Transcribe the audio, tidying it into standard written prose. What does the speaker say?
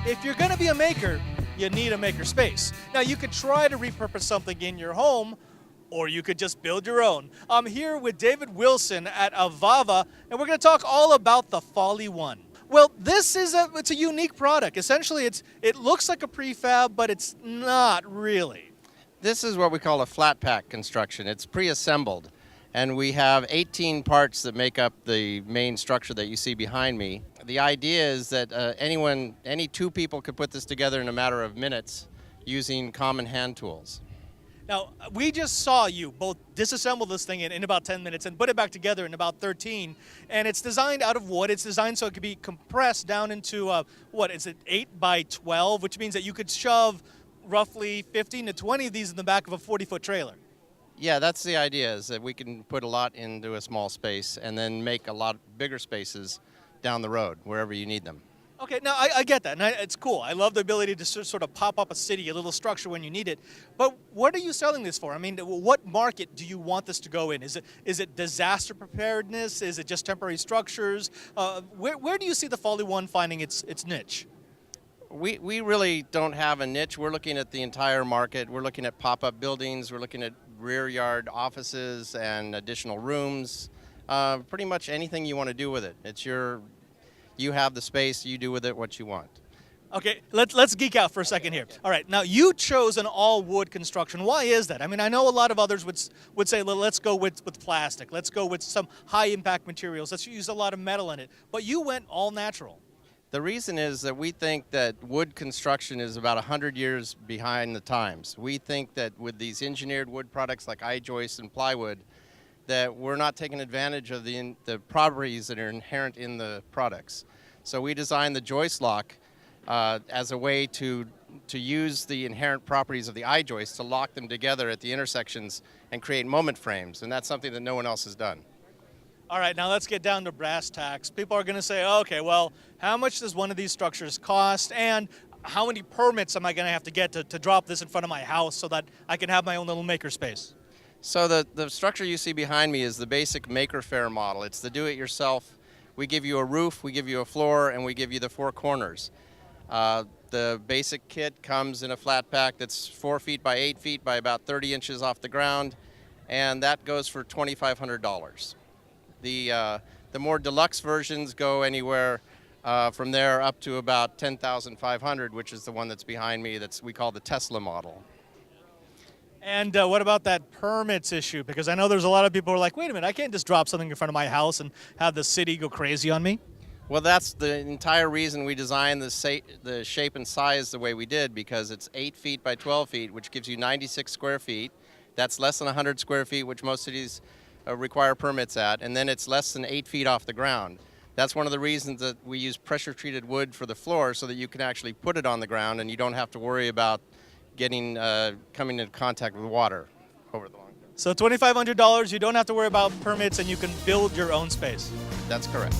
if you're going to be a maker, you need a maker space. Now, you could try to repurpose something in your home, or you could just build your own. I'm here with David Wilson at AVAVA, and we're going to talk all about the Folly One. Well, this is it's a unique product. Essentially, it looks like a prefab, but it's not really. This is what we call a flat pack construction. It's pre-assembled, and we have 18 parts that make up the main structure that you see behind me. The idea is that any two people could put this together in a matter of minutes using common hand tools. Now, we just saw you both disassemble this thing in about 10 minutes and put it back together in about 13. And it's designed out of wood. It's designed so it could be compressed down into, 8 by 12, which means that you could shove roughly 15 to 20 of these in the back of a 40-foot trailer. Yeah, that's the idea, is that we can put a lot into a small space and then make a lot bigger spaces down the road, wherever you need them. Okay, now I get that, and it's cool. I love the ability to sort of pop up a city, a little structure when you need it. But what are you selling this for? I mean, what market do you want this to go in? Is it disaster preparedness? Is it just temporary structures? Where do you see the Folly One finding its niche? We really don't have a niche. We're looking at the entire market. We're looking at pop-up buildings. We're looking at rear yard offices and additional rooms. Pretty much anything you want to do with it. You have the space, you do with it what you want. Okay, let's geek out for a second here. All right, now you chose an all-wood construction. Why is that? I mean, I know a lot of others would say, let's go with plastic. Let's go with some high-impact materials. Let's use a lot of metal in it. But you went all natural. The reason is that we think that wood construction is about 100 years behind the times. We think that with these engineered wood products like I-joist and plywood, that we're not taking advantage of the properties that are inherent in the products. So we designed the joist lock as a way to use the inherent properties of the I-joist to lock them together at the intersections and create moment frames, and that's something that no one else has done. All right, now let's get down to brass tacks. People are going to say, okay, well, how much does one of these structures cost, and how many permits am I going to have to get to drop this in front of my house so that I can have my own little maker space? So the structure you see behind me is the basic maker Faire model. It's the do-it-yourself. We give you a roof, we give you a floor, and we give you the four corners. The basic kit comes in a flat pack that's 4 feet by 8 feet by about 30 inches off the ground, and that goes for $2,500. The more deluxe versions go anywhere from there up to about $10,500, which is the one that's behind me we call the Tesla model. And what about that permits issue? Because I know there's a lot of people who are like, wait a minute, I can't just drop something in front of my house and have the city go crazy on me. Well, that's the entire reason we designed the shape and size the way we did, because it's 8 feet by 12 feet, which gives you 96 square feet. That's less than 100 square feet, which most cities require permits at, and then it's less than 8 feet off the ground. That's one of the reasons that we use pressure-treated wood for the floor, so that you can actually put it on the ground and you don't have to worry about coming into contact with water over the long term. So $2,500, you don't have to worry about permits, and you can build your own space. That's correct.